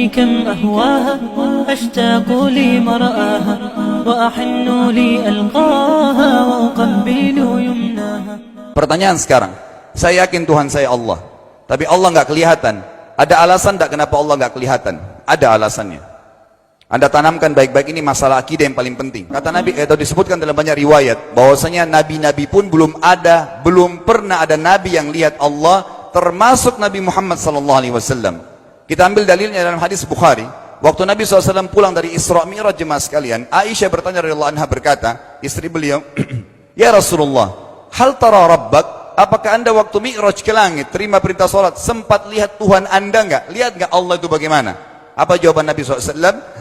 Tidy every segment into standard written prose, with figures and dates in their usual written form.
كم أهواها أشتاق لمرآها وأحن لألقاها وأقبل يمناها. Pertanyaan sekarang, saya yakin Tuhan saya Allah, tapi Allah nggak kelihatan. Ada alasan tak kenapa Allah nggak kelihatan? Ada alasannya. Anda tanamkan baik-baik, ini masalah akidah yang paling penting. Kata Nabi, atau disebutkan dalam banyak riwayat, bahwasanya nabi-nabi pun belum pernah ada nabi yang lihat Allah, termasuk Nabi Muhammad SAW. Kita ambil dalilnya dalam hadis Bukhari. Waktu Nabi SAW pulang dari Isra Mi'raj, jemaah sekalian, Aisyah bertanya radhiyallahu anha, berkata, istri beliau, ya Rasulullah, hal tara rabbak? Apakah anda waktu Mi'raj ke langit, terima perintah salat, sempat lihat Tuhan anda enggak? Lihat enggak Allah itu bagaimana? Apa jawaban Nabi SAW?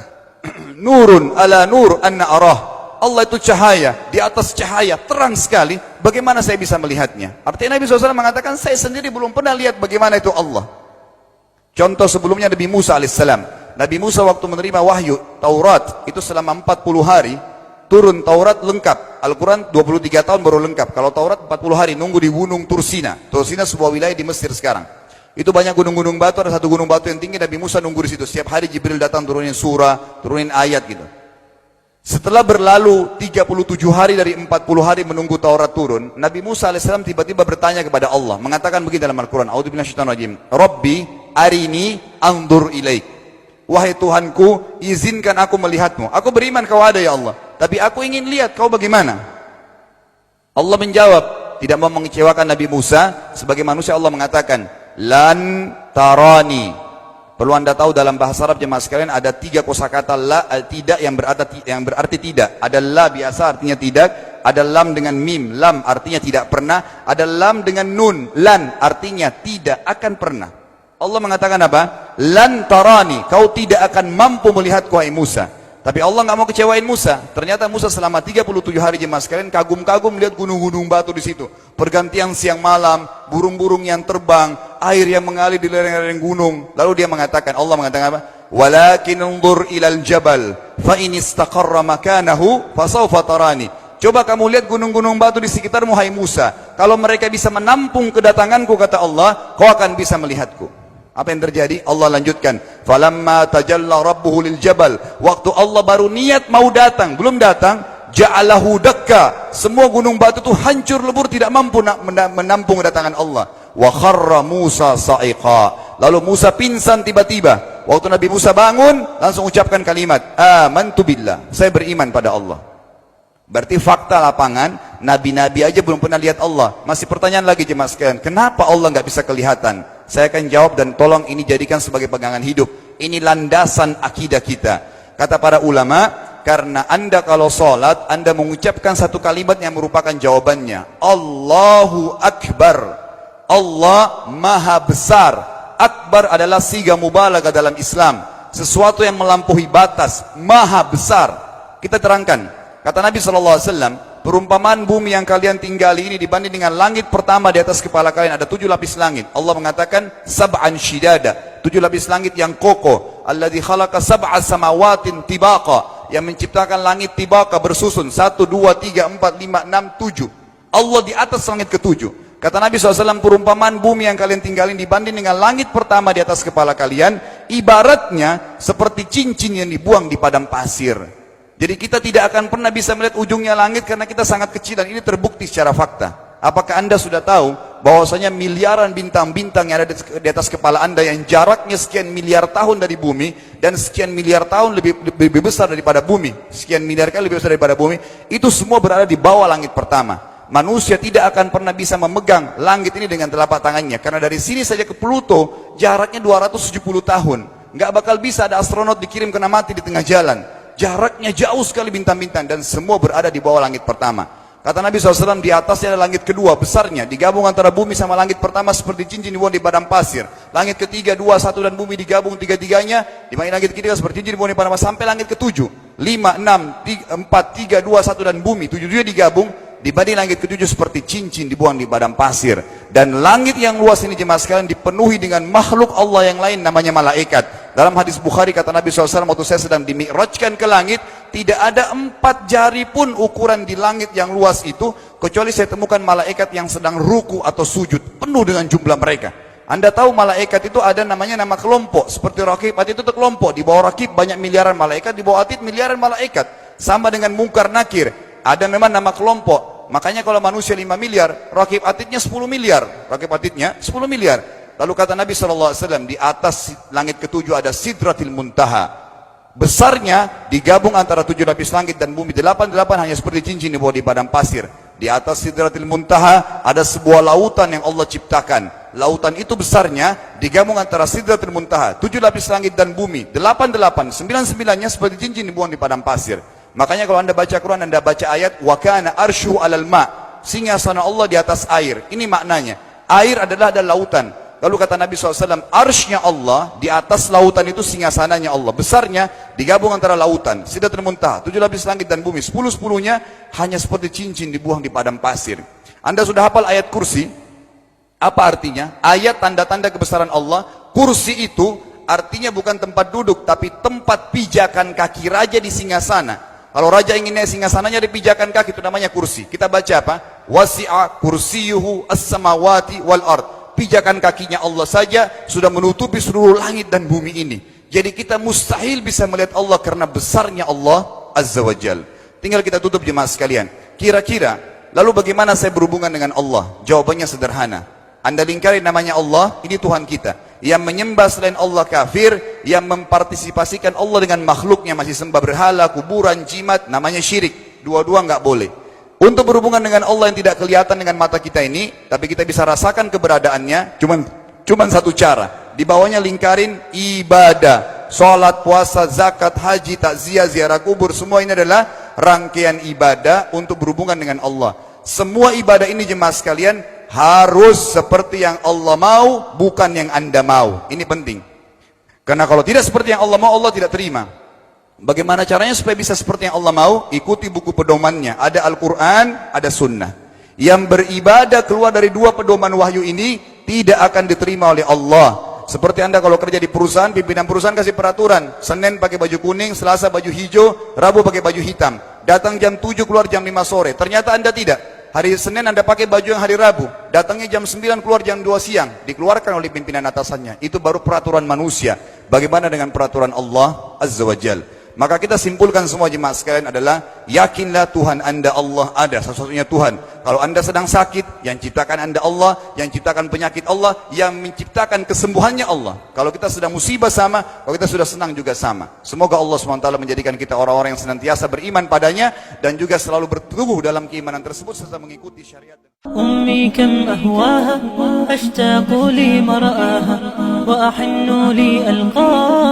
Nurun ala nur anna arah. Allah itu cahaya, di atas cahaya, terang sekali. Bagaimana saya bisa melihatnya? Artinya Nabi SAW mengatakan, saya sendiri belum pernah lihat bagaimana itu Allah. Contoh sebelumnya Nabi Musa alaihissalam. Nabi Musa waktu menerima wahyu Taurat, itu selama 40 hari, turun Taurat lengkap. Al-Quran 23 tahun baru lengkap. Kalau Taurat 40 hari, nunggu di gunung Tursina. Tursina sebuah wilayah di Mesir sekarang. Itu banyak gunung-gunung batu, ada satu gunung batu yang tinggi, Nabi Musa nunggu di situ. Setiap hari Jibril datang turunin surah, turunin ayat gitu. Setelah berlalu 37 hari dari 40 hari menunggu Taurat turun, Nabi Musa alaihissalam tiba-tiba bertanya kepada Allah, mengatakan begini dalam Al-Quran, A'udzu billahi rajim, Rabbi arini anzur ilaik. Wahai Tuhanku, izinkan aku melihatmu. Aku beriman kau ada ya Allah, tapi aku ingin lihat kau bagaimana. Allah menjawab, tidak mau mengecewakan Nabi Musa. Sebagai manusia Allah mengatakan, lan tarani. Perlu anda tahu dalam bahasa Arab jemaah sekalian ada 3 kosakata la, tidak yang berarti tidak. Ada la biasa artinya tidak, ada lam dengan mim, lam artinya tidak pernah, ada lam dengan nun, lan artinya tidak akan pernah. Allah mengatakan apa? Lan tarani, kau tidak akan mampu melihatku wahai Musa. Tapi Allah nggak mau kecewain Musa. Ternyata Musa selama 37 hari jemaah sekalian kagum-kagum lihat gunung-gunung batu di situ. Pergantian siang malam, burung-burung yang terbang, air yang mengalir di lereng-lereng gunung. Lalu dia mengatakan, Allah mengatakan apa? Walakin unzur ilal jabal, fa in istaqarra makanahu fasawfa tarani. Coba kamu lihat gunung-gunung batu di sekitarmu hai Musa. Kalau mereka bisa menampung kedatanganku, kata Allah, kau akan bisa melihatku. Apa yang terjadi? Allah lanjutkan, falamma tajalla rabbuhu lil jabal, waktu Allah baru niat mau datang, belum datang, ja'alahu dakka, semua gunung batu itu hancur lebur, tidak mampu menampung kedatangan Allah. Wa kharra Musa sa'iqa, lalu Musa pingsan tiba-tiba. Waktu Nabi Musa bangun, langsung ucapkan kalimat, amantu billah, saya beriman pada Allah. Berarti fakta lapangan, nabi-nabi aja belum pernah lihat Allah. Masih pertanyaan lagi jemaah sekalian, kenapa Allah nggak bisa kelihatan? Saya akan jawab dan tolong ini jadikan sebagai pegangan hidup. Ini landasan akidah kita. Kata para ulama, karena anda kalau sholat, anda mengucapkan satu kalimat yang merupakan jawabannya. Allahu Akbar. Allah Maha Besar. Akbar adalah siga mubalaghah dalam Islam. Sesuatu yang melampaui batas. Maha Besar. Kita terangkan. Kata Nabi SAW, perumpamaan bumi yang kalian tinggali ini dibanding dengan langit pertama di atas kepala kalian, ada 7 lapis langit. Allah mengatakan, sab'an shidada, 7 lapis langit yang kokoh. Alladzi khalaqa sab'a samawatin tibaqa, yang menciptakan langit tibaqa bersusun, 1, 2, 3, 4, 5, 6, 7. Allah di atas langit ke-7. Kata Nabi SAW, perumpamaan bumi yang kalian tinggalin dibanding dengan langit pertama di atas kepala kalian, ibaratnya seperti cincin yang dibuang di padang pasir. Jadi kita tidak akan pernah bisa melihat ujungnya langit karena kita sangat kecil, dan ini terbukti secara fakta. Apakah anda sudah tahu bahwasanya miliaran bintang-bintang yang ada di atas kepala anda yang jaraknya sekian miliar tahun dari bumi dan sekian miliar tahun lebih besar daripada bumi, sekian miliar kali lebih besar daripada bumi, itu semua berada di bawah langit pertama. Manusia tidak akan pernah bisa memegang langit ini dengan telapak tangannya, karena dari sini saja ke Pluto jaraknya 270 tahun. Nggak bakal bisa ada astronot dikirim kena mati di tengah jalan. Jaraknya jauh sekali bintang-bintang, dan semua berada di bawah langit pertama. Kata Nabi SAW, di atasnya ada langit kedua besarnya, digabung antara bumi sama langit pertama seperti cincin dibuang di padang pasir. Langit ketiga, 2, 1 dan bumi digabung tiga-tiganya, dimana langit ketiga seperti cincin dibuang di padang pasir, sampai langit ke-7, 5, 6, 4, 3, 2, 1 dan bumi, 7 digabung, dibanding langit ke-7 seperti cincin dibuang di padang pasir. Dan langit yang luas ini jemaah sekalian dipenuhi dengan makhluk Allah yang lain namanya malaikat. Dalam hadis Bukhari kata Nabi SAW, waktu saya sedang dimi'rajkan ke langit, tidak ada 4 jari pun ukuran di langit yang luas itu, kecuali saya temukan malaikat yang sedang ruku atau sujud, penuh dengan jumlah mereka. Anda tahu malaikat itu ada namanya nama kelompok. Seperti Raqib, Atid itu kelompok. Di bawah Raqib banyak miliaran malaikat, di bawah Atid miliaran malaikat. Sama dengan Munkar Nakir. Ada memang nama kelompok. Makanya kalau manusia 5 miliar, Raqib Atidnya 10 miliar. Raqib Atidnya 10 miliar. Lalu kata Nabi SAW, di atas langit ketujuh ada Sidratil Muntaha. Besarnya digabung antara 7 lapis langit dan bumi. 8 hanya seperti cincin di bawah di padang pasir. Di atas Sidratil Muntaha ada sebuah lautan yang Allah ciptakan. Lautan itu besarnya digabung antara Sidratil Muntaha, 7 lapis langit dan bumi. 8, 9-9-nya seperti cincin dibuang di padang pasir. Makanya kalau Anda baca Quran, Anda baca ayat wa kana arsyu 'alal ma', singgasana Allah di atas air. Ini maknanya. Air adalah ada lautan. Lalu kata Nabi SAW, arsy-nya Allah di atas lautan itu singgasananya Allah. Besarnya digabung antara lautan, Sidratul Muntaha, 7 lapis langit dan bumi. 10-10-nya hanya seperti cincin dibuang di padang pasir. Anda sudah hafal ayat kursi? Apa artinya? Ayat tanda-tanda kebesaran Allah. Kursi itu artinya bukan tempat duduk, tapi tempat pijakan kaki raja di singgasana. Kalau raja ingin naik singgasananya di pijakan kaki, itu namanya kursi. Kita baca apa? Wasi'a kursiyuhu as-samawati wal ard. Pijakan kakinya Allah saja sudah menutupi seluruh langit dan bumi ini. Jadi kita mustahil bisa melihat Allah karena besarnya Allah Azza wa Jal. Tinggal kita tutup jemaah sekalian. Kira-kira, lalu bagaimana saya berhubungan dengan Allah? Jawabannya sederhana. Anda lingkari namanya Allah, ini Tuhan kita. Yang menyembah selain Allah kafir, yang mempartisipasikan Allah dengan makhluknya, masih sembah berhala, kuburan, jimat, namanya syirik. Dua-dua nggak boleh. Untuk berhubungan dengan Allah yang tidak kelihatan dengan mata kita ini, tapi kita bisa rasakan keberadaannya, cuman satu cara. Di bawahnya lingkarin ibadah. Salat, puasa, zakat, haji, takziah, ziarah kubur, semua ini adalah rangkaian ibadah untuk berhubungan dengan Allah. Semua ibadah ini jemaah sekalian harus seperti yang Allah mau, bukan yang Anda mau. Ini penting. Karena kalau tidak seperti yang Allah mau, Allah tidak terima. Bagaimana caranya supaya bisa seperti yang Allah mau? Ikuti buku pedomannya. Ada Al-Quran, ada Sunnah. Yang beribadah keluar dari 2 pedoman wahyu ini tidak akan diterima oleh Allah. Seperti Anda kalau kerja di perusahaan, pimpinan perusahaan kasih peraturan. Senin pakai baju kuning, Selasa baju hijau, Rabu pakai baju hitam. Datang jam 7, keluar jam 5 sore. Ternyata Anda tidak. Hari Senin Anda pakai baju yang hari Rabu. Datangnya jam 9, keluar jam 2 siang. Dikeluarkan oleh pimpinan atasannya. Itu baru peraturan manusia. Bagaimana dengan peraturan Allah Azza wa Jal? Maka kita simpulkan semua jemaah sekalian adalah, yakinlah Tuhan Anda Allah ada, satu-satunya Tuhan. Kalau Anda sedang sakit, yang ciptakan Anda Allah, yang ciptakan penyakit Allah, yang menciptakan kesembuhannya Allah. Kalau kita sedang musibah sama, kalau kita sudah senang juga sama. Semoga Allah SWT menjadikan kita orang-orang yang senantiasa beriman padanya, dan juga selalu bertumbuh dalam keimanan tersebut serta mengikuti syariat. أمي كم أهواها أشتاق لمرآها وأحن لي ألقاها